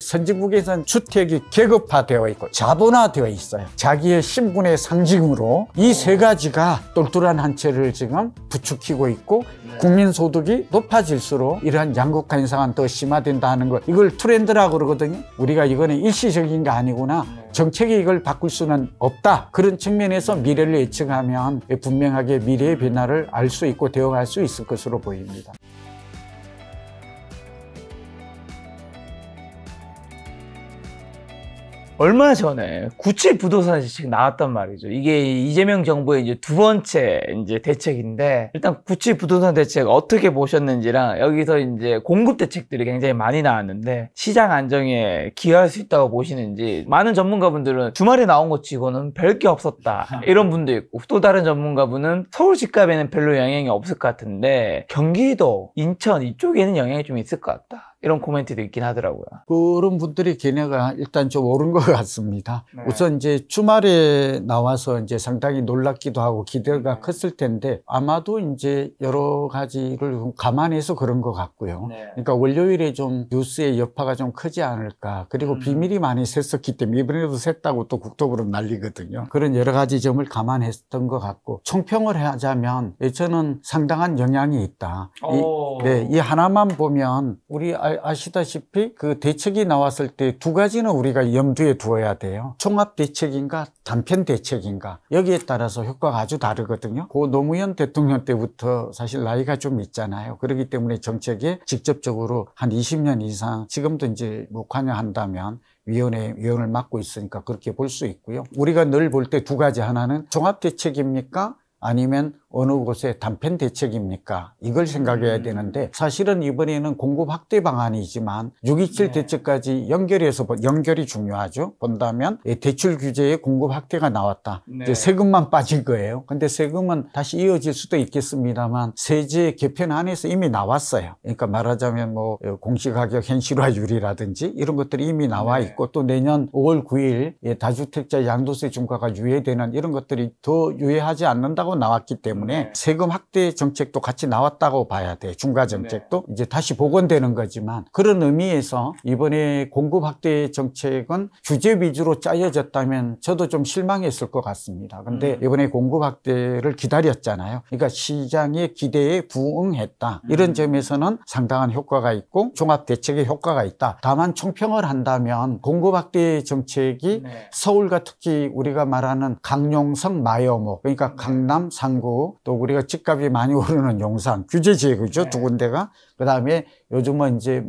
선진국에서는 주택이 계급화되어 있고 자본화되어 있어요. 자기의 신분의 상징으로 이 세 가지가 똘똘한 한 채를 지금 부추기고 있고 국민소득이 높아질수록 이러한 양극화 현상은 더 심화된다 하는 것, 이걸 트렌드라고 그러거든요. 우리가 이거는 일시적인 게 아니구나, 정책이 이걸 바꿀 수는 없다, 그런 측면에서 미래를 예측하면 분명하게 미래의 변화를 알 수 있고 대응할 수 있을 것으로 보입니다. 얼마 전에 구치 부동산 대책 나왔단 말이죠. 이게 이재명 정부의 이제 두 번째 이제 대책인데, 일단 구치 부동산 대책 어떻게 보셨는지랑, 여기서 이제 공급 대책들이 굉장히 많이 나왔는데 시장 안정에 기여할 수 있다고 보시는지. 많은 전문가분들은 주말에 나온 것 치고는 별 게 없었다 이런 분도 있고, 또 다른 전문가분은 서울 집값에는 별로 영향이 없을 것 같은데 경기도, 인천 이쪽에는 영향이 좀 있을 것 같다, 이런 코멘트도 있긴 하더라고요. 그런 분들이 견해가 일단 좀 옳은 것 같습니다. 우선 이제 주말에 나와서 이제 상당히 놀랍기도 하고 기대가 컸을 텐데, 아마도 이제 여러 가지를 감안해서 그런 것 같고요. 그러니까 월요일에 좀 뉴스의 여파가 좀 크지 않을까. 그리고 비밀이 많이 샜었기 때문에 이번에도 샜다고 또 국토부로 난리거든요. 그런 여러 가지 점을 감안했던 것 같고, 총평을 하자면 저는 상당한 영향이 있다. 이 하나만 보면 우리 아시다시피 그 대책이 나왔을 때 두 가지는 우리가 염두에 두어야 돼요. 종합 대책인가 단편 대책인가, 여기에 따라서 효과가 아주 다르거든요. 고 노무현 대통령 때부터 사실 나이가 좀 있잖아요. 그렇기 때문에 정책에 직접적으로 한 20년 이상, 지금도 이제 뭐 관여한다면 위원을 맡고 있으니까 그렇게 볼 수 있고요. 우리가 늘 볼 때 두 가지, 하나는 종합 대책입니까? 아니면 어느 곳의 단편 대책입니까? 이걸 생각해야 되는데, 사실은 이번에는 공급 확대 방안이지만 6.27 대책까지 연결이 중요하죠. 본다면 대출 규제의 공급 확대가 나왔다. 이제 세금만 빠진 거예요. 근데 세금은 다시 이어질 수도 있겠습니다만 세제 개편안에서 이미 나왔어요. 그러니까 말하자면 뭐 공시가격 현실화율이라든지 이런 것들이 이미 나와 있고, 또 내년 5월 9일 다주택자 양도세 중과가 유예되는 이런 것들이 더 유예하지 않는다고 나왔기 때문에 세금 확대 정책도 같이 나왔다고 봐야 돼. 중과 정책도 이제 다시 복원되는 거지만, 그런 의미에서 이번에 공급 확대 정책은 규제 위주로 짜여졌다면 저도 좀 실망했을 것 같습니다. 근데 이번에 공급 확대를 기다렸잖아요. 그러니까 시장의 기대에 부응했다. 이런 점에서는 상당한 효과가 있고 종합 대책의 효과가 있다. 다만 총평을 한다면 공급 확대 정책이 서울과 특히 우리가 말하는 강용성 마여모, 그러니까 강남, 상구, 또 우리가 집값이 많이 오르는 용산, 규제 지역이죠. 두 군데가. 그 다음에 요즘은 이제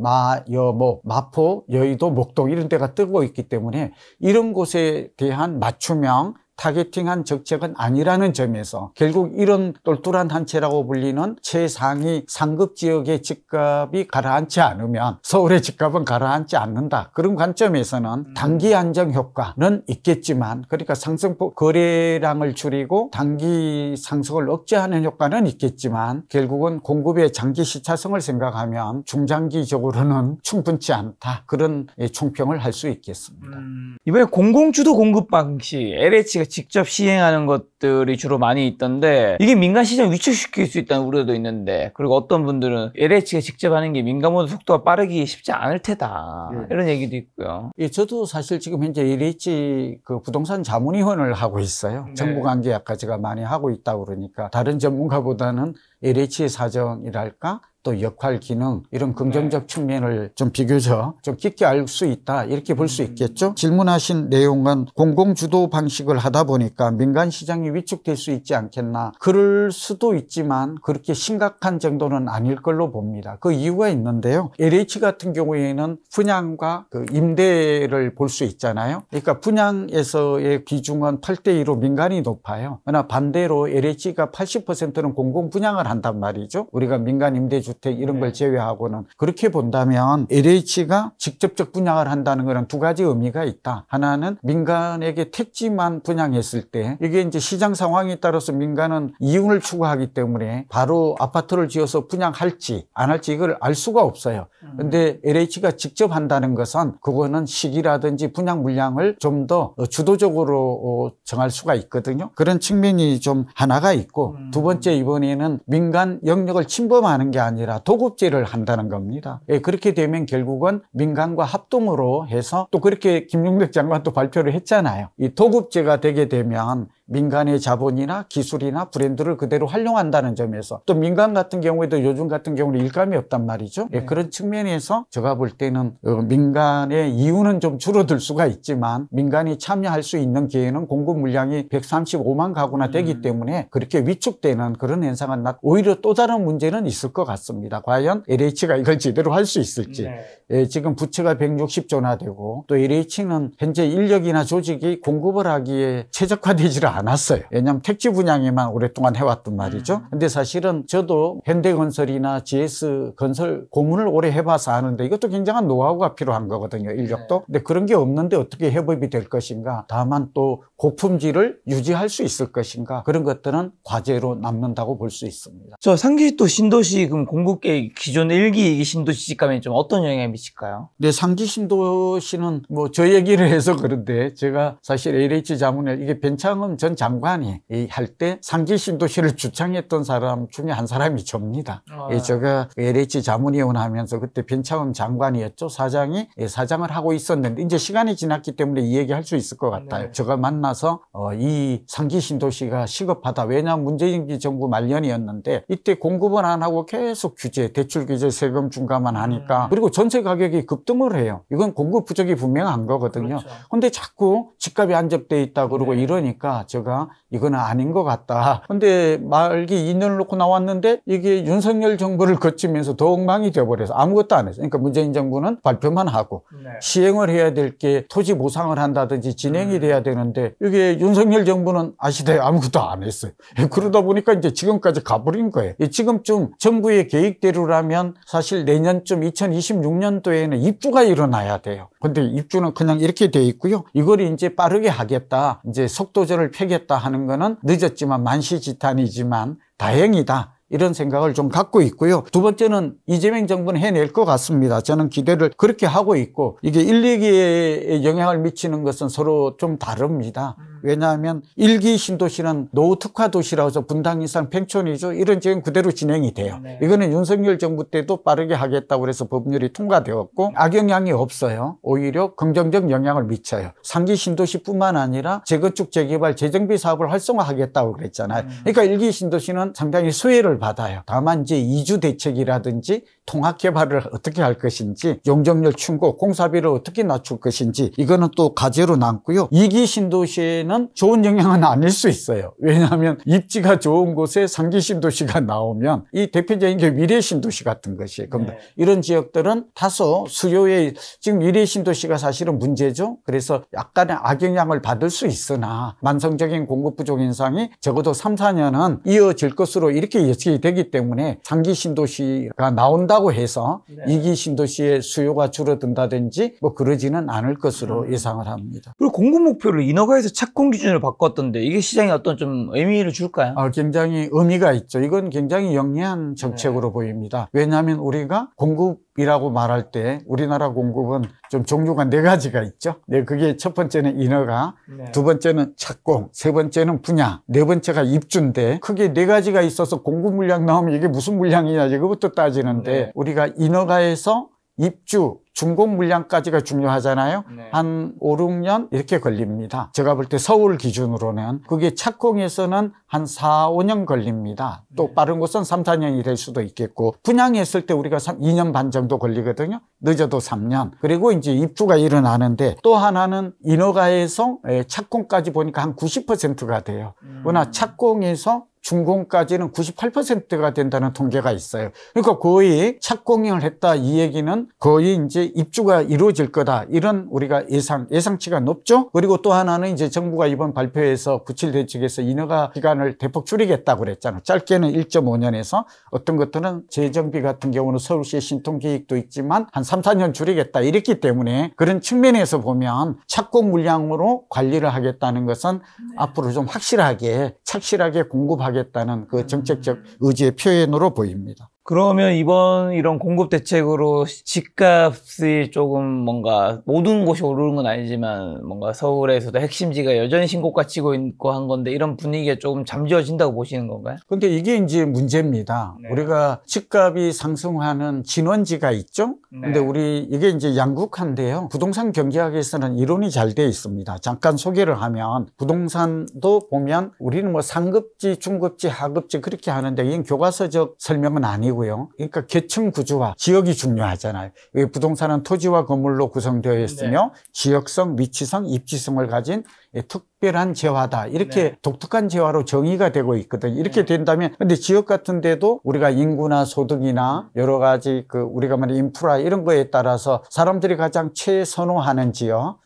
여모, 마포, 여의도, 목동 이런 데가 뜨고 있기 때문에 이런 곳에 대한 맞춤형 타겟팅한 정책은 아니라는 점에서 결국 이런 똘똘한 한 채라고 불리는 최상위 상급 지역의 집값이 가라앉지 않으면 서울의 집값은 가라앉지 않는다. 그런 관점에서는 단기 안정 효과는 있겠지만, 그러니까 상승폭 거래량을 줄이고 단기 상승을 억제하는 효과는 있겠지만, 결국은 공급의 장기 시차성을 생각하면 중장기적으로는 충분치 않다. 그런 총평을 할 수 있겠습니다. 이번에 공공주도 공급 방식, LH가 직접 시행하는 것들이 주로 많이 있던데, 이게 민간 시장 위축시킬 수 있다는 우려도 있는데, 그리고 어떤 분들은 LH가 직접 하는 게 민감모드 속도가 빠르기 쉽지 않을 테다, 이런 얘기도 있고요. 저도 사실 지금 현재 LH 그 부동산 자문위원을 하고 있어요. 정부 관계약까지가 많이 하고 있다고 그러니까 다른 전문가보다는 LH의 사정이랄까, 또 역할, 기능 이런 긍정적 측면을 좀 비교적 좀 깊게 알 수 있다, 이렇게 볼 수 있겠죠. 질문하신 내용은 공공주도 방식을 하다 보니까 민간 시장이 위축될 수 있지 않겠나. 그럴 수도 있지만 그렇게 심각한 정도는 아닐 걸로 봅니다. 그 이유가 있는데요. LH 같은 경우에는 분양과 그 임대를 볼 수 있잖아요. 그러니까 분양에서의 비중은 8대2로 민간이 높아요. 그러나 반대로 LH가 80%는 공공 분양을 한단 말이죠. 우리가 민간 임대주택 이런 걸 제외하고는. 그렇게 본다면 LH가 직접적 분양을 한다는 것은 두 가지 의미가 있다. 하나는 민간에게 택지만 분양했을 때 이게 이제 시장 상황에 따라서 민간은 이윤을 추구하기 때문에 바로 아파트를 지어서 분양할지 안 할지 이걸 알 수가 없어요. 근데 LH가 직접 한다는 것은 그거는 시기라든지 분양 물량을 좀 더 주도적으로 정할 수가 있거든요. 그런 측면이 좀 하나가 있고, 두 번째, 이번에는 민간 영역을 침범하는 게 아니라 아니라 도급제를 한다는 겁니다. 예, 그렇게 되면 결국은 민간과 합동으로 해서 또 그렇게 김용덕 장관도 발표를 했잖아요. 이 도급제가 되게 되면 민간의 자본이나 기술이나 브랜드를 그대로 활용한다는 점에서 또 민간 같은 경우에도 요즘 같은 경우는 일감이 없단 말이죠. 예, 그런 측면에서 제가 볼 때는 민간의 이유는 좀 줄어들 수가 있지만 민간이 참여할 수 있는 기회는 공급 물량이 135만 가구나 되기 때문에 그렇게 위축되는 그런 현상은 오히려 또 다른 문제는 있을 것 같습니다. 과연 LH가 이걸 제대로 할 수 있을지. 예, 지금 부채가 160조나 되고 또 LH는 현재 인력이나 조직이 공급을 하기에 최적화되지를 않았어요. 왜냐하면 택지 분양에만 오랫동안 해왔단 말이죠. 근데 사실은 저도 현대건설이나 GS건설 고문을 오래 해봐서 아는데 이것도 굉장한 노하우가 필요한 거거든요. 인력도. 근데 그런 게 없는데 어떻게 협업이 될 것인가. 다만 또 고품질을 유지할 수 있을 것인가. 그런 것들은 과제로 남는다고 볼 수 있습니다. 저 상기 또 신도시 그럼 공급계획 기존 1기, 2기 신도시 집값에 좀 어떤 영향을 미칠까요? 네, 상기 신도시는 뭐 저 얘기를 해서 그런데 제가 사실 LH 자문을 이게 변창흠 전 장관이 할 때 상기 신도시를 주창했던 사람 중에 한 사람이 접니다. 예, 제가 LH 자문위원 하면서 그때 변창흠 장관이었죠. 사장이 사장을 하고 있었는데 이제 시간이 지났기 때문에 이 얘기 할 수 있을 것 같아요. 네. 제가 만나서 이 상기 신도시가 시급하다. 왜냐하면 문재인 정부 말년이었는데 이때 공급은 안 하고 계속 규제, 대출 규제, 세금 중과만 하니까 그리고 전세 가격이 급등을 해요. 이건 공급 부족이 분명한 거거든요. 그런데 자꾸 집값이 안정돼 있다 그러고 이러니까 제가 이거는 아닌 것 같다. 근데 말기 2년을 놓고 나왔는데 이게 윤석열 정부를 거치면서 더 엉망이 되어버려서 아무것도 안 했어요. 그러니까 문재인 정부는 발표만 하고 시행을 해야 될 게 토지 보상을 한다든지 진행이 돼야 되는데 이게 윤석열 정부는 아시다시피 아무것도 안 했어요. 그러다 보니까 이제 지금까지 가버린 거예요. 지금쯤 정부의 계획대로라면 사실 내년쯤 2026년도에는 입주가 일어나야 돼요. 근데 입주는 그냥 이렇게 돼 있고요. 이걸 이제 빠르게 하겠다. 이제 속도전을 펴겠다 하는 거는 늦었지만 만시지탄이지만 다행이다. 이런 생각을 좀 갖고 있고요. 두 번째는 이재명 정부는 해낼 것 같습니다. 저는 기대를 그렇게 하고 있고 이게 1, 2기에 영향을 미치는 것은 서로 좀 다릅니다. 왜냐하면 1기 신도시는 노후특화 도시라고 해서 분당 이상 팽촌이죠. 이런 지금 그대로 진행이 돼요. 이거는 윤석열 정부 때도 빠르게 하겠다고 해서 법률이 통과되었고 악영향이 없어요. 오히려 긍정적 영향을 미쳐요. 상기 신도시뿐만 아니라 재건축 재개발 재정비 사업을 활성화하겠다고 그랬잖아요. 그러니까 1기 신도시는 상당히 수혜를 받아요. 다만 이제 이주 대책이라든지 통합 개발을 어떻게 할 것인지 용적률 충고 공사비를 어떻게 낮출 것인지 이거는 또 과제로 남고요. 2기 신도시에는 좋은 영향은 아닐 수 있어요. 왜냐하면 입지가 좋은 곳에 상기 신도시가 나오면 이 대표적인 게 미래 신도시 같은 것이에요. 그럼 이런 지역들은 다소 수요에 지금 미래 신도시가 사실은 문제죠. 그래서 약간의 악영향을 받을 수 있으나 만성적인 공급 부족 현상이 적어도 3, 4년은 이어질 것으로 이렇게 예측이 되기 때문에 상기 신도시가 나온다고 해서 2기 신도시의 수요가 줄어든다든지 뭐 그러지는 않을 것으로 예상을 합니다. 그리고 공급 목표를 인허가에서 착공 기준으로 바꿨던데 이게 시장에 어떤 좀 의미를 줄까요? 굉장히 의미가 있죠. 이건 굉장히 영리한 정책으로 보입니다. 왜냐하면 우리가 공급이라고 말할 때 우리나라 공급은 좀 종류가 4가지가 있죠. 네, 그게 첫 번째는 인허가, 두 번째는 착공, 세 번째는 분양, 네 번째가 입주인데 크게 4가지가 있어서 공급 물량 나오면 이게 무슨 물량이냐 이거부터 따지는데 우리가 인허가에서 입주, 준공 물량까지가 중요하잖아요. 한 5, 6년 이렇게 걸립니다. 제가 볼 때 서울 기준으로는 그게 착공에서는 한 4, 5년 걸립니다. 또 빠른 곳은 3, 4년이 될 수도 있겠고 분양했을 때 우리가 2년 반 정도 걸리거든요. 늦어도 3년. 그리고 이제 입주가 일어나는데 또 하나는 인허가에서 착공까지 보니까 한 90%가 돼요. 그러나 착공에서 준공까지는 98%가 된다는 통계가 있어요. 그러니까 거의 착공을 했다 이 얘기는 거의 이제 입주가 이루어질 거다. 이런 우리가 예상치가 높죠. 그리고 또 하나는 이제 정부가 이번 발표에서 97 대책에서 인허가 기간을 대폭 줄이겠다고 그랬잖아요. 짧게는 1.5년에서 어떤 것들은 재정비 같은 경우는 서울시의 신통 계획도 있지만 한 3, 4년 줄이겠다 이랬기 때문에 그런 측면에서 보면 착공 물량으로 관리를 하겠다는 것은 앞으로 좀 확실하게 착실하게 공급하겠다는 그 정책적 의지의 표현으로 보입니다. 그러면 이번 이런 공급 대책으로 집값이 조금 뭔가 모든 곳이 오르는 건 아니지만 뭔가 서울에서도 핵심지가 여전히 신고가 치고 있고 한 건데 이런 분위기가 조금 잠재워진다고 보시는 건가요? 근데 이게 이제 문제입니다. 네. 우리가 집값이 상승하는 진원지가 있죠? 근데 우리 이게 이제 양극화인데요. 부동산 경제학에서는 이론이 잘 돼 있습니다. 잠깐 소개를 하면 부동산도 보면 우리는 뭐 상급지, 중급지, 하급지 그렇게 하는데 이건 교과서적 설명은 아니고요. 그러니까 계층 구조와 지역이 중요하잖아요. 부동산은 토지와 건물로 구성되어 있으며 지역성, 위치성, 입지성을 가진 특별한 재화다. 이렇게 독특한 재화로 정의가 되고 있거든요. 이렇게 된다면 근데 지역 같은 데도 우리가 인구나 소득이나 여러 가지 우리가 말하는 인프라 이런 거에 따라서 사람들이 가장 최선호하는 지역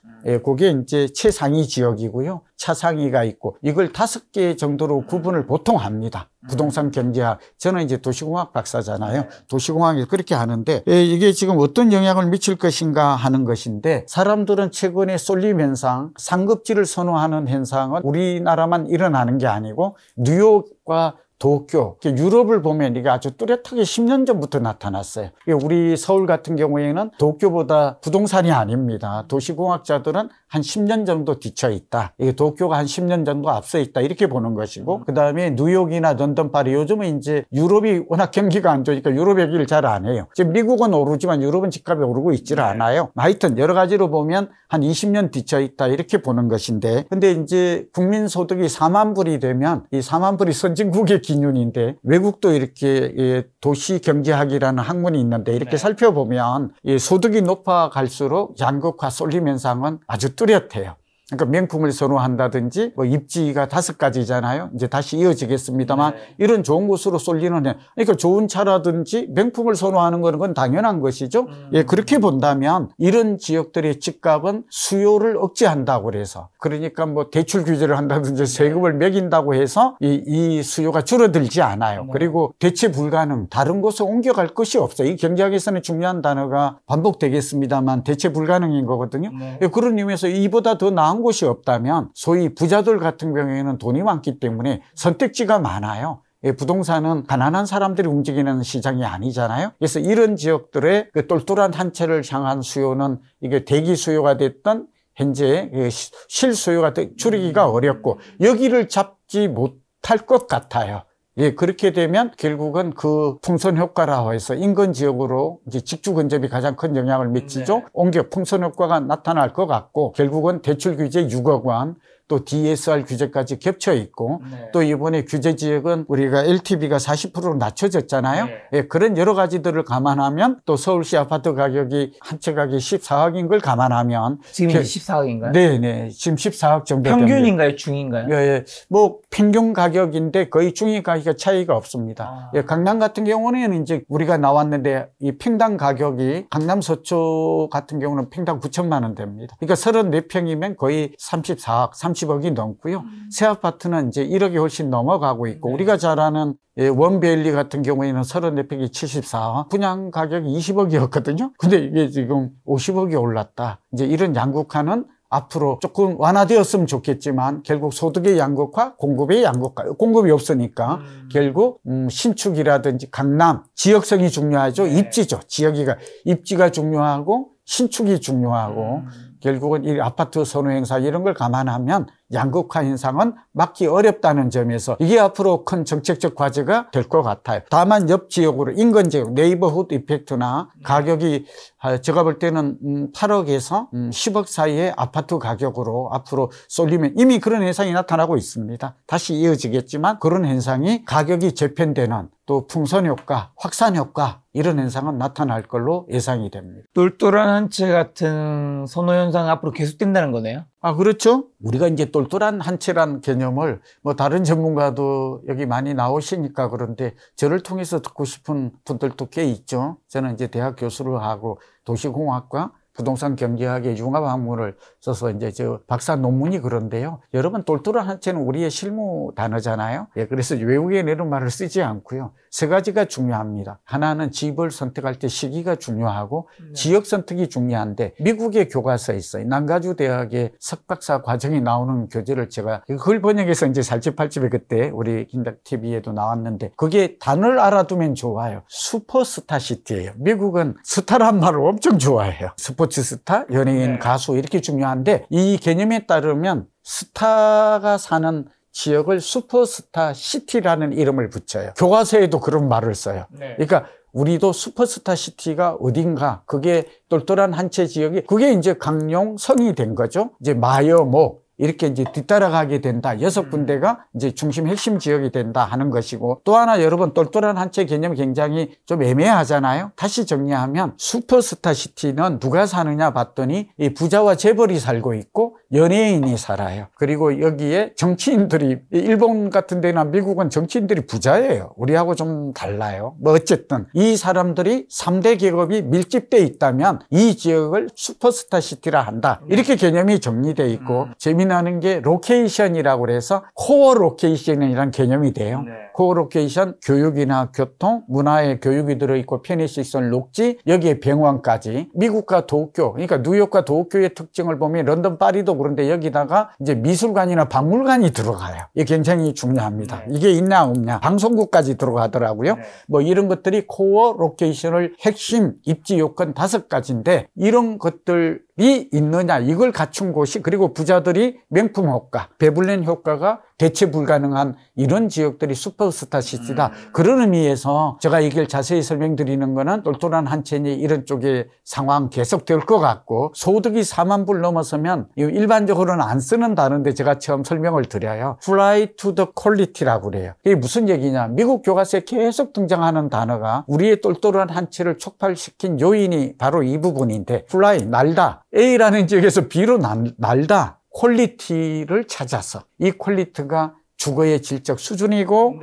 그게 이제 최상위 지역이고요. 차상위가 있고 이걸 5개 정도로 구분을 보통 합니다. 부동산 경제학. 저는 이제 도시공학 박사잖아요. 도시공학이 그렇게 하는데 이게 지금 어떤 영향을 미칠 것인가 하는 것인데 사람들은 최근에 쏠림 현상, 상급지를 선호하는 현상은 우리나라만 일어나는 게 아니고 뉴욕과 도쿄, 유럽을 보면 이게 아주 뚜렷하게 10년 전부터 나타났어요. 우리 서울 같은 경우에는 도쿄보다 부동산이 아닙니다. 도시공학자들은 한 10년 정도 뒤쳐 있다. 이게 도쿄가 한 10년 정도 앞서 있다. 이렇게 보는 것이고, 그 다음에 뉴욕이나 런던, 파리, 요즘은 이제 유럽이 워낙 경기가 안 좋으니까 유럽 얘기를 잘 안 해요. 지금 미국은 오르지만 유럽은 집값이 오르고 있지를 않아요. 하여튼 여러 가지로 보면 한 20년 뒤쳐 있다. 이렇게 보는 것인데, 근데 이제 국민소득이 4만 불이 되면 이 4만 불이 선진국의 기준인데 외국도 이렇게 도시경제학이라는 학문이 있는데 이렇게 살펴보면 이 소득이 높아갈수록 양극화 쏠림 현상은 아주 뚜렷해요. 그러니까 명품을 선호한다든지 뭐 입지가 5가지잖아요. 이제 다시 이어지겠습니다만 이런 좋은 곳으로 쏠리는 그러니까 좋은 차라든지 명품을 선호하는 거는 건 당연한 것이죠. 그렇게 본다면 이런 지역들의 집값은 수요를 억제한다고 그래서 그러니까 뭐 대출 규제를 한다든지 세금을 매긴다고 해서 이 수요가 줄어들지 않아요. 그리고 대체 불가능, 다른 곳에 옮겨갈 것이 없어요. 이 경제학에서는 중요한 단어가 반복되겠습니다만 대체 불가능인 거거든요. 그런 의미에서 이보다 더 나은 곳이 없다면 소위 부자들 같은 경우에는 돈이 많기 때문에 선택지가 많아요. 부동산은 가난한 사람들이 움직이는 시장이 아니잖아요. 그래서 이런 지역들의 똘똘한 한 채를 향한 수요는 이게 대기 수요가 됐던 현재 실수요가 줄이기가 어렵고 여기를 잡지 못할 것 같아요. 그렇게 되면 결국은 그 풍선 효과라고 해서 인근 지역으로 이제 직주 근접이 가장 큰 영향을 미치죠. 옮겨 풍선 효과가 나타날 것 같고 결국은 대출 규제 6억 원, 또 DSR 규제까지 겹쳐 있고 또 이번에 규제 지역은 우리가 LTV가 40%로 낮춰졌잖아요. 그런 여러 가지들을 감안하면 또 서울시 아파트 가격이 한 채 가격이 14억인 걸 감안하면 지금 14억인가요? 네네. 지금 14억 정도 평균인가요? 중인가요? 뭐 평균 가격인데 거의 중위 가격 차이가 없습니다. 강남 같은 경우는 이제 우리가 나왔는데 이 평당 가격이 강남 서초 같은 경우는 평당 9천만 원 됩니다. 그러니까 34평이면 거의 34억, 30억이 넘고요. 새 아파트는 이제 1억이 훨씬 넘어가고 있고 우리가 잘 아는 원베일리 같은 경우에는 34평이 74억, 분양 가격이 20억이었거든요. 근데 이게 지금 50억이 올랐다. 이제 이런 양극화는 앞으로 조금 완화되었으면 좋겠지만 결국 소득의 양극화, 공급의 양극화, 공급이 없으니까 결국 신축이라든지 강남, 지역성이 중요하죠. 입지죠. 입지가 중요하고 신축이 중요하고 결국은 이 아파트 선호 행사 이런 걸 감안하면 양극화 현상은 막기 어렵다는 점에서 이게 앞으로 큰 정책적 과제가 될 것 같아요. 다만 옆 지역으로 인근 지역 네이버후드 이펙트나 가격이 제가 볼 때는 8억에서 10억 사이의 아파트 가격으로 앞으로 쏠리면 이미 그런 현상이 나타나고 있습니다. 다시 이어지겠지만 그런 현상이 가격이 재편되는 또 풍선 효과, 확산 효과 이런 현상은 나타날 걸로 예상이 됩니다. 똘똘한 한 채 같은 선호 현상 앞으로 계속된다는 거네요. 그렇죠. 우리가 이제 똘똘한 한 채란 개념을 뭐 다른 전문가도 여기 많이 나오시니까 그런데 저를 통해서 듣고 싶은 분들도 꽤 있죠. 저는 이제 대학 교수를 하고 도시공학과 부동산 경제학의 융합학문을 써서 이제 저 박사 논문이 그런데요. 여러분, 똘똘한 한 채는 우리의 실무 단어잖아요. 예, 그래서 외국에 내는 말을 쓰지 않고요. 세 가지가 중요합니다. 하나는 집을 선택할 때 시기가 중요하고 지역 선택이 중요한데 미국의 교과서에 있어요. 남가주 대학의 석박사 과정이 나오는 교재를 제가 그걸 번역해서 이제 살집팔집에 그때 우리 김덕 TV에도 나왔는데 그게 단어를 알아두면 좋아요. 슈퍼스타 시티예요. 미국은 스타란 말을 엄청 좋아해요. 스포츠 스타, 연예인, 가수 이렇게 중요한데 이 개념에 따르면 스타가 사는 지역을 슈퍼스타 시티라는 이름을 붙여요. 교과서에도 그런 말을 써요. 그러니까 우리도 슈퍼스타 시티가 어딘가, 그게 똘똘한 한 채 지역이, 그게 이제 강용성이 된 거죠. 이제 마여, 목, 이렇게 이제 뒤따라가게 된다. 6군데가 이제 중심 핵심 지역이 된다 하는 것이고, 또 하나 여러분, 똘똘한 한 채 개념이 굉장히 좀 애매하잖아요. 다시 정리하면 슈퍼스타 시티는 누가 사느냐 봤더니 이 부자와 재벌이 살고 있고 연예인이 살아요. 그리고 여기에 정치인들이, 일본 같은 데나 미국은 정치인들이 부자예요. 우리하고 좀 달라요. 뭐 어쨌든 이 사람들이 3대 계급이 밀집돼 있다면 이 지역을 슈퍼스타 시티라 한다. 이렇게 개념이 정리돼 있고, 재미나는 게 로케이션이라고 그래서 코어 로케이션이라는 개념이 돼요. 코어 로케이션, 교육이나 교통, 문화의 교육이 들어있고 편의시설, 녹지, 여기에 병원까지. 미국과 도쿄, 그러니까 뉴욕과 도쿄의 특징을 보면 런던, 파리도 그런데 여기다가 이제 미술관이나 박물관이 들어가요. 이게 굉장히 중요합니다. 이게 있냐 없냐. 방송국까지 들어가더라고요. 뭐 이런 것들이 코어 로케이션을 핵심 입지 요건 5가지인데 이런 것들이 있느냐, 이걸 갖춘 곳이, 그리고 부자들이 명품 효과, 베블렌 효과가 대체 불가능한 이런 지역들이 슈퍼스타 시티다. 그런 의미에서 제가 이걸 자세히 설명드리는 거는 똘똘한 한 채니 이런 쪽의 상황 계속될 것 같고, 소득이 4만 불 넘어서면 일반적으로는 안 쓰는 단어인데 제가 처음 설명을 드려요. Fly to the quality라고 그래요. 이게 무슨 얘기냐, 미국 교과서에 계속 등장하는 단어가 우리의 똘똘한 한 채를 촉발시킨 요인이 바로 이 부분인데, Fly, 날다, A라는 지역에서 B로 날다, 퀄리티를 찾아서, 이 퀄리티가 주거의 질적 수준이고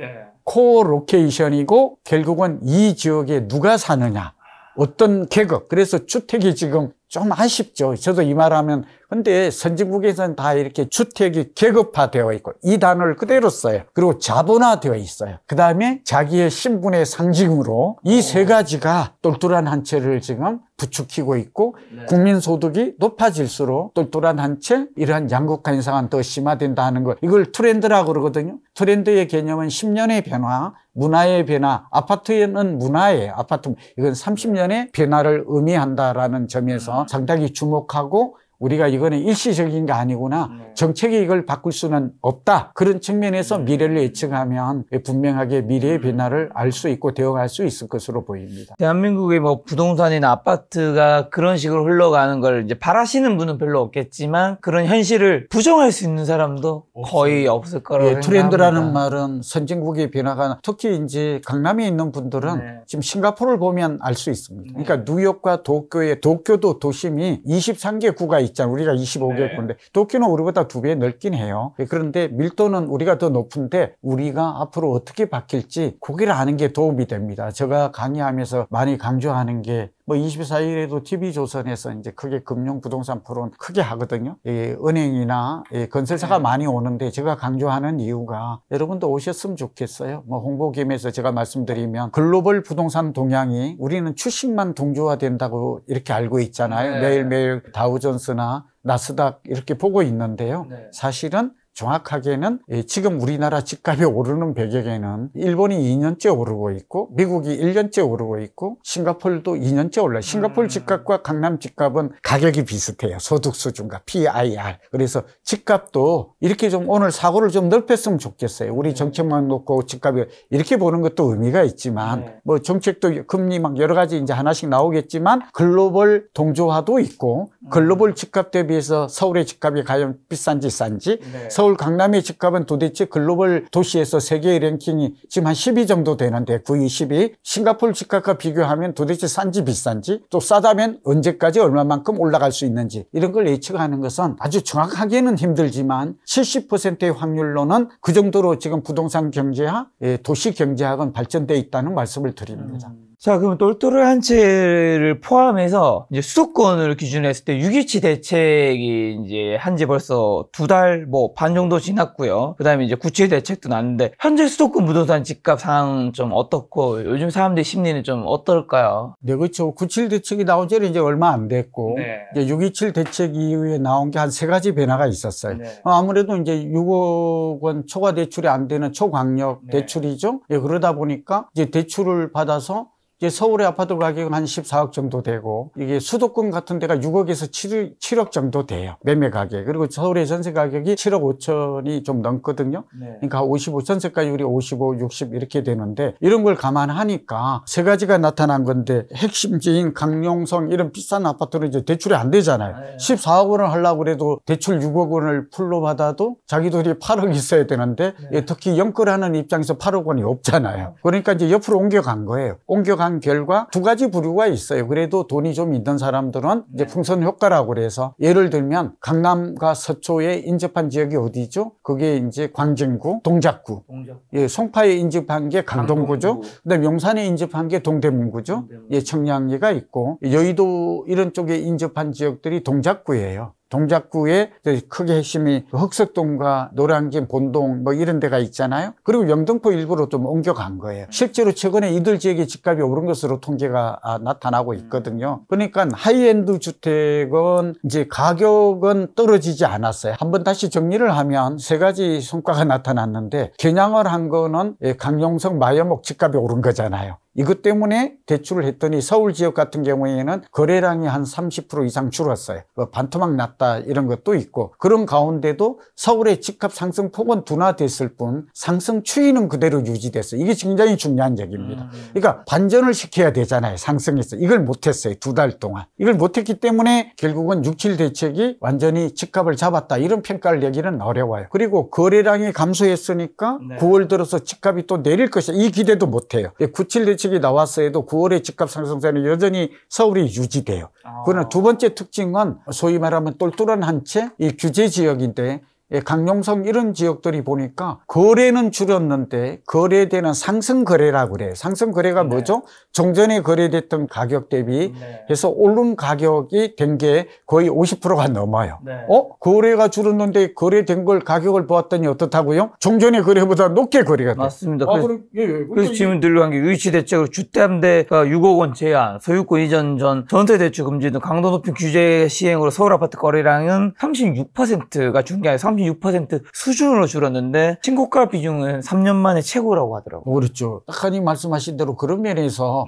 코어 로케이션이고 결국은 이 지역에 누가 사느냐, 어떤 계급. 그래서 주택이 지금 좀 아쉽죠. 저도 이 말하면, 근데 선진국에서는 다 이렇게 주택이 계급화되어 있고 이 단어를 그대로 써요. 그리고 자본화되어 있어요. 그 다음에 자기의 신분의 상징으로 이 세 가지가 똘똘한 한 채를 지금 부추기고 있고, 국민소득이 높아질수록 똘똘한 한 채, 이러한 양극화 현상은 더 심화된다 하는 것, 이걸 트렌드라고 그러거든요. 트렌드의 개념은 10년의 변화, 문화의 변화, 아파트는 문화예요. 아파트, 이건 30년의 변화를 의미한다라는 점에서 상당히 주목하고, 우리가 이거는 일시적인 게 아니구나, 정책이 이걸 바꿀 수는 없다, 그런 측면에서 미래를 예측하면 분명하게 미래의 변화를 알 수 있고 대응할 수 있을 것으로 보입니다. 대한민국의 뭐 부동산이나 아파트가 그런 식으로 흘러가는 걸 이제 바라시는 분은 별로 없겠지만 그런 현실을 부정할 수 있는 사람도 거의 없을 거라고 생각합니다. 트렌드라는 말은 선진국의 변화가, 특히 이제 강남에 있는 분들은 지금 싱가포르를 보면 알 수 있습니다. 그러니까 뉴욕과 도쿄도 도심이 23개 구가 있잖아요. 우리가 25개 구인데 도쿄는 우리보다 2배 넓긴 해요. 그런데 밀도는 우리가 더 높은데 우리가 앞으로 어떻게 바뀔지 거기를 아는 게 도움이 됩니다. 제가 강의하면서 많이 강조하는 게, 뭐 24일에도 TV조선에서 이제 크게 금융 부동산 프로는 크게 하거든요. 은행이나 건설사가 많이 오는데 제가 강조하는 이유가, 여러분도 오셨으면 좋겠어요. 뭐 홍보 겸해서 제가 말씀드리면, 글로벌 부동산 동향이 우리는 주식만 동조화된다고 이렇게 알고 있잖아요. 매일매일 다우존스나 나스닥 이렇게 보고 있는데요. 사실은 정확하게는 지금 우리나라 집값이 오르는 배경에는 일본이 2년째 오르고 있고 미국이 1년째 오르고 있고 싱가포르도 2년째 올라요. 싱가포르 집값과 강남 집값은 가격이 비슷해요. 소득 수준과 PIR. 그래서 집값도 이렇게 좀 오늘 사고를 좀 넓혔으면 좋겠어요. 우리 정책만 놓고 집값이 이렇게 보는 것도 의미가 있지만, 뭐 정책도 금리 막 여러 가지 이제 하나씩 나오겠지만 글로벌 동조화도 있고, 글로벌 집값 대비해서 서울의 집값이 과연 비싼지 싼지, 서울 강남의 집값은 도대체 글로벌 도시에서 세계의 랭킹이 지금 한 10위 정도 되는데 9위, 10위. 싱가포르 집값과 비교하면 도대체 싼지 비싼지, 또 싸다면 언제까지 얼마만큼 올라갈 수 있는지, 이런 걸 예측하는 것은 아주 정확하게는 힘들지만 70%의 확률로는 그 정도로 지금 부동산 경제학, 도시 경제학은 발전되어 있다는 말씀을 드립니다. 자, 그럼 똘똘한 채를 포함해서 이제 수도권을 기준으로 했을 때 6.27 대책이 이제 한지 벌써 2달 뭐 반 정도 지났고요. 그 다음에 이제 9.7 대책도 났는데 현재 수도권 부동산 집값 상황 좀 어떻고 요즘 사람들의 심리는 좀 어떨까요? 네, 그렇죠. 9.7 대책이 나온 지는 이제 얼마 안 됐고, 네. 이제 6.27 대책 이후에 나온 게 한 3가지 변화가 있었어요. 네. 아무래도 이제 6억 원 초과 대출이 안 되는 초광역 네. 대출이죠. 예, 그러다 보니까 이제 대출을 받아서 이제 서울의 아파트 가격은 한 14억 정도 되고, 이게 수도권 같은 데가 6억에서 7억 정도 돼요. 매매 가격. 그리고 서울의 전세 가격이 7억 5천이 좀 넘거든요. 네. 그러니까 55, 전세가율이 55, 60 이렇게 되는데, 이런 걸 감안하니까 3가지가 나타난 건데, 핵심지인 강용성 이런 비싼 아파트는 이제 대출이 안 되잖아요. 네. 14억 원을 하려고 그래도 대출 6억 원을 풀로 받아도 자기 돈이 8억 있어야 되는데, 네. 특히 연끌하는 입장에서 8억 원이 없잖아요. 그러니까 이제 옆으로 옮겨간 거예요. 옮겨간 결과 2가지 부류가 있어요. 그래도 돈이 좀 있는 사람들은 이제 풍선 효과라고 그래서, 예를 들면 강남과 서초에 인접한 지역이 어디죠? 그게 이제 광진구, 동작구. 예, 송파에 인접한 게 강동구죠. 그다음에 용산에 인접한 게 동대문구죠. 예, 청량리가 있고, 여의도 이런 쪽에 인접한 지역들이 동작구예요. 동작구에 크게 핵심이 흑석동과 노량진, 본동 뭐 이런 데가 있잖아요. 그리고 영등포 일부로 좀 옮겨간 거예요. 실제로 최근에 이들 지역의 집값이 오른 것으로 통계가 나타나고 있거든요. 그러니까 하이엔드 주택은 이제 가격은 떨어지지 않았어요. 한번 다시 정리를 하면 3가지 성과가 나타났는데, 겨냥을 한 거는 강용석, 마여목 집값이 오른 거잖아요. 이것 때문에 대출을 했더니 서울 지역 같은 경우에는 거래량이 한 30% 이상 줄었어요. 반토막 났다 이런 것도 있고, 그런 가운데도 서울의 집값 상승폭은 둔화됐을 뿐 상승 추이는 그대로 유지됐어요. 이게 굉장히 중요한 얘기입니다. 그러니까 반전을 시켜야 되잖아요. 상승해서. 이걸 못했어요. 2달 동안. 이걸 못했기 때문에 결국은 6.7 대책이 완전히 집값을 잡았다 이런 평가를 내기는 어려워요. 그리고 거래량이 감소했으니까 네. 9월 들어서 집값이 또 내릴 것이다 이 기대도 못해요. 9.7 대책이 나왔어 해도 9월의 집값 상승세는 여전히 서울이 유지돼요. 그러나 2번째 특징은 소위 말하면 똘똘한 한 채, 이 규제 지역인데, 강용성 이런 지역들이 보니까 거래는 줄었는데 거래되는 상승 거래라고 그래요. 상승 거래가 뭐죠? 종전에 거래됐던 가격 대비 해서 오른 가격이 된 게 거의 50%가 넘어요. 거래가 줄었는데 거래된 걸 가격을 보았더니 어떻다고요? 종전의 거래보다 높게 거래가 돼요. 맞습니다. 그래서 질문 드리려고 한 게 6.27 대책으로 주택임대가 6억 원 제한, 소유권 이전 전 전세 대출 금지 등 강도 높인 규제 시행으로 서울 아파트 거래량은 36%가 준 게 아니라 36% 수준으로 줄었는데 신고가 비중은 3년 만에 최고라고 하더라고요. 그렇죠. 딱하니 말씀하신 대로 그런 면에서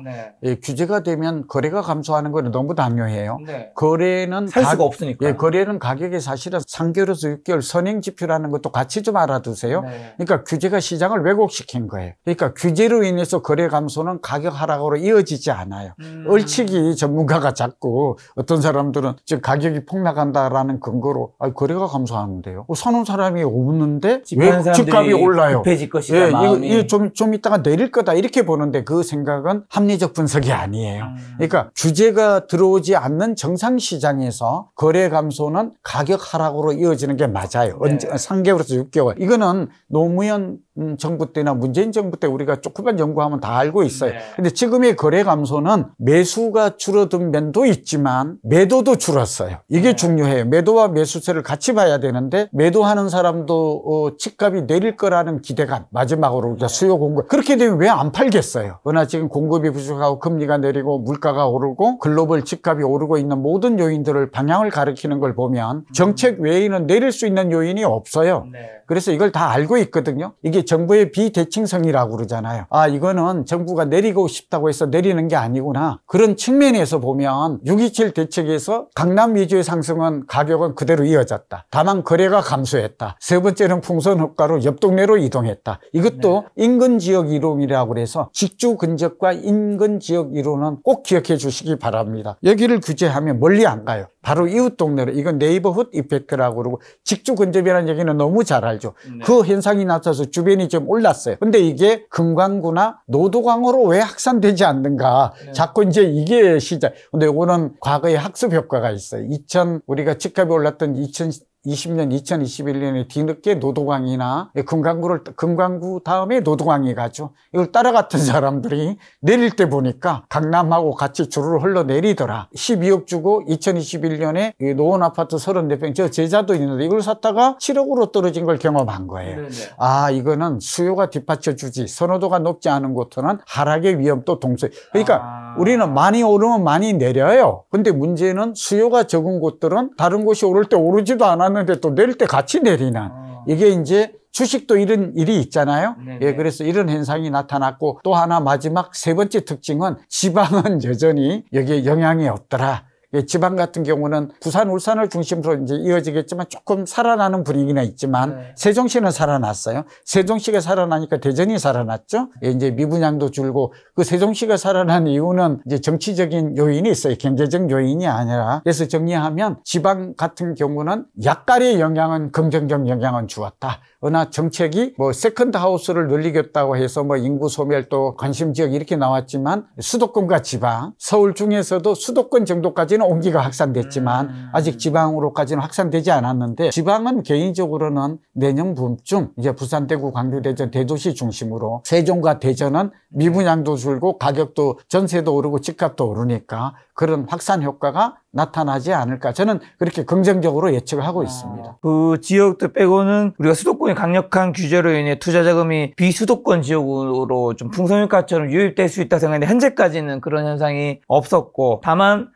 규제가 되면 거래가 감소하는 건 너무 당연해요. 거래는 살 수가 없으니까. 거래는 가격이 사실은 3개월에서 6개월 선행 지표라는 것도 같이 좀 알아두세요. 그러니까 규제가 시장을 왜곡시킨 거예요. 그러니까 규제로 인해서 거래 감소는 가격 하락으로 이어지지 않아요. 얼치기 전문가가 자꾸 어떤 사람들은 지금 가격이 폭락한다라는 근거로 거래가 감소하는데요. 사는 사람이 없는데 왜 집값이 올라요? 급해질 것이다. 이게 좀 이따가 내릴 거다 이렇게 보는데 그 생각은 합리적 분석이 아니에요. 그러니까 규제가 들어오지 않는 정상 시장에서 거래 감소는 가격 하락으로 이어지는 게 맞아요. 3개월에서 6개월. 이거는 노무현 정부 때나 문재인 정부 때 우리가 조금만 연구하면 다 알고 있어요. 근데 지금의 거래 감소는 매수가 줄어든 면도 있지만 매도도 줄었어요. 이게 중요해요. 매도와 매수세를 같이 봐야 되는데, 매도하는 사람도 집값이 내릴 거라는 기대감, 마지막으로 수요 공급, 그렇게 되면 왜 안 팔겠어요? 그러나 지금 공급이 부족하고 금리가 내리고 물가가 오르고 글로벌 집값이 오르고 있는 모든 요인들을 방향을 가리키는 걸 보면 정책 외에는 내릴 수 있는 요인이 없어요. 그래서 이걸 다 알고 있거든요. 이게 정부의 비대칭성이라고 그러잖아요. 이거는 정부가 내리고 싶다고 해서 내리는 게 아니구나. 그런 측면에서 보면 6.27 대책에서 강남 위주의 상승은 가격은 그대로 이어졌다. 다만 거래가 감소했다. 3번째는 풍선 효과로 옆 동네로 이동했다. 이것도 인근 지역 이동이라고 해서 직주 근접과 인근 지역 이동은 꼭 기억해 주시기 바랍니다. 여기를 규제하면 멀리 안 가요. 바로 이웃 동네로. 이건 네이버훗 이펙트라고 그러고, 직주 근접이라는 얘기는 너무 잘 알죠. 그 현상이 나타나서 주변이 좀 올랐어요. 근데 이게 금강구나 노도강으로 왜 확산되지 않는가. 자꾸 이제 이게 시작. 근데 이거는 과거에 학습 효과가 있어요. 우리가 집값이 올랐던 2020년, 2021년에 뒤늦게 노도광이나 금강구 다음에 노도광이 가죠. 이걸 따라갔던 사람들이 내릴 때 보니까 강남하고 같이 줄을 흘러내리더라. 12억 주고 2021년에 노원 아파트 34평, 저 제자도 있는데 이걸 샀다가 7억으로 떨어진 걸 경험한 거예요. 네네. 아, 이거는 수요가 뒷받쳐주지. 선호도가 높지 않은 곳은 하락의 위험도 동소해. 그러니까 우리는 많이 오르면 많이 내려요. 근데 문제는 수요가 적은 곳들은 다른 곳이 오를 때 오르지도 않았는데 또 내릴 때 같이 내리는. 이게 이제 주식도 이런 일이 있잖아요. 예, 그래서 이런 현상이 나타났고 또 하나 마지막 세 번째 특징은 지방은 여전히 여기에 영향이 없더라. 예, 지방 같은 경우는 부산, 울산을 중심으로 이제 이어지겠지만 조금 살아나는 분위기는 있지만 세종시는 살아났어요. 세종시가 살아나니까 대전이 살아났죠. 예, 이제 미분양도 줄고 그 세종시가 살아난 이유는 이제 정치적인 요인이 있어요. 경제적 요인이 아니라. 그래서 정리하면 지방 같은 경우는 약간의 영향은 긍정적 영향은 주었다. 그러나 정책이 뭐 세컨드 하우스를 늘리겠다고 해서 뭐 인구 소멸도 관심 지역 이렇게 나왔지만 수도권과 지방, 서울 중에서도 수도권 정도까지는 옹기가 확산됐지만 아직 지방으로까지는 확산되지 않았는데 지방은 개인적으로는 내년 봄쯤 이제 부산, 대구, 광주, 대전 대도시 중심으로 세종과 대전은 미분양도 줄고 가격도 전세도 오르고 집값도 오르니까 그런 확산 효과가 나타나지 않을까. 저는 그렇게 긍정적으로 예측을 하고 있습니다. 그 지역들 빼고는 우리가 수도권의 강력한 규제로 인해 투자 자금이 비수도권 지역으로 좀 풍선효과처럼 유입될 수 있다 생각했는데 현재까지는 그런 현상이 없었고 다만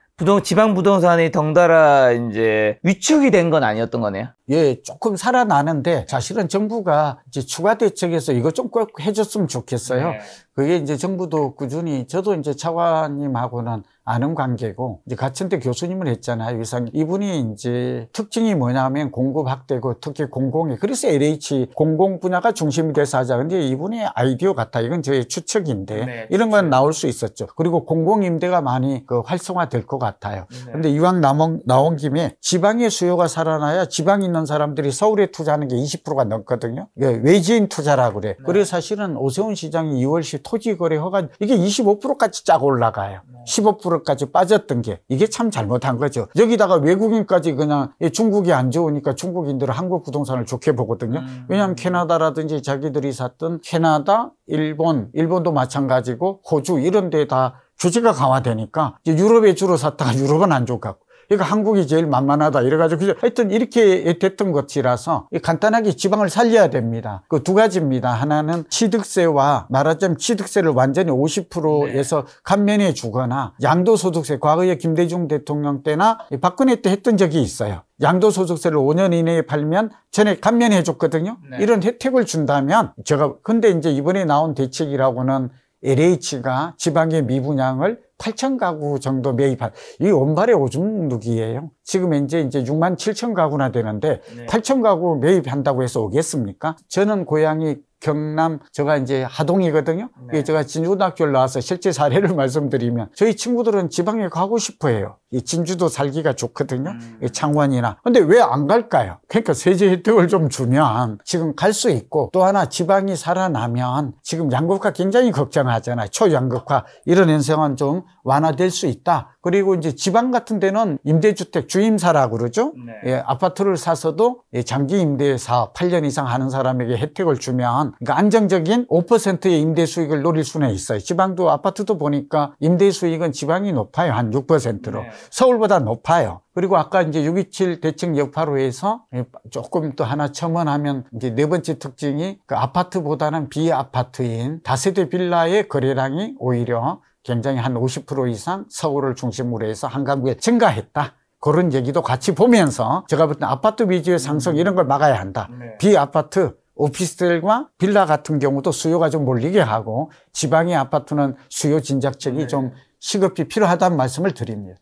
지방 부동산이 덩달아 이제 위축이 된 건 아니었던 거네요. 예, 조금 살아나는데 사실은 정부가 이제 추가 대책에서 이거 좀 꼭 해줬으면 좋겠어요. 네. 그게 이제 정부도 꾸준히 저도 이제 차관님하고는 아는 관계고 이제 가천대 교수님을 했잖아요. 이분이 이제 특징이 뭐냐면 공급 확대고 특히 공공이 그래서 LH 공공 분야가 중심이 돼서 하자. 근데 이분이 아이디어 같아. 이건 저의 추측인데 이런 건 나올 수 있었죠. 그리고 공공 임대가 많이 그 활성화될 것 같아요. 근데 이왕 나온 김에 지방의 수요가 살아나야 지방에 있는 사람들이 서울에 투자하는 게 20%가 넘거든요. 외지인 투자라고 그래. 그래서 사실은 오세훈 시장이 2월시 토지거래 허가 이게 25%까지 쫙 올라가요. 15%까지 빠졌던 게 이게 참 잘못한 거죠. 여기다가 외국인까지 그냥 중국이 안 좋으니까 중국인들은 한국 부동산을 좋게 보거든요. 왜냐하면 캐나다라든지 자기들이 샀던 캐나다, 일본도 마찬가지고 호주 이런 데 다 규제가 강화되니까 유럽에 주로 샀다가 유럽은 안 좋고 그러니까 한국이 제일 만만하다 이래가지고 하여튼 이렇게 됐던 것이라서 간단하게 지방을 살려야 됩니다. 그 두 가지입니다. 하나는 취득세와 말하자면 취득세를 완전히 50%에서 감면해 주거나 양도소득세 과거에 김대중 대통령 때나 박근혜 때 했던 적이 있어요. 양도소득세를 5년 이내에 팔면 전에 감면해 줬거든요. 이런 혜택을 준다면 근데 이제 이번에 나온 대책이라고는 LH가 지방의 미분양을 8,000가구 정도 매입한, 이 원발의 오줌 누기예요. 지금 이제 6만 7천 가구나 되는데 8,000가구 매입한다고 해서 오겠습니까? 저는 고향이 경남, 제가 이제 하동이거든요. 제가 진주고등학교를 나와서 실제 사례를 말씀드리면 저희 친구들은 지방에 가고 싶어 해요. 이 진주도 살기가 좋거든요. 창원이나. 근데 왜 안 갈까요? 그러니까 세제 혜택을 좀 주면 지금 갈 수 있고 또 하나 지방이 살아나면 지금 양극화 굉장히 걱정하잖아요. 초양극화 이런 현상은 좀 완화될 수 있다. 그리고 이제 지방 같은 데는 임대주택 주임사라고 그러죠. 예, 아파트를 사서도 장기 임대 사업 8년 이상 하는 사람에게 혜택을 주면 그러니까 안정적인 5%의 임대 수익을 노릴 수는 있어요. 지방도 아파트도 보니까 임대 수익은 지방이 높아요. 한 6%로. 서울보다 높아요. 그리고 아까 이제 6.27 대책 여파로 해서 조금 또 하나 첨언하면 이제 네 번째 특징이 그 아파트보다는 비아파트인 다세대 빌라의 거래량이 오히려 굉장히 한 50% 이상 서울을 중심으로 해서 한강구에 증가했다. 그런 얘기도 같이 보면서 제가 볼 때 아파트 위주의 상승 이런 걸 막아야 한다. 비아파트, 오피스텔과 빌라 같은 경우도 수요가 좀 몰리게 하고 지방의 아파트는 수요 진작책이 좀 시급히 필요하다는 말씀을 드립니다.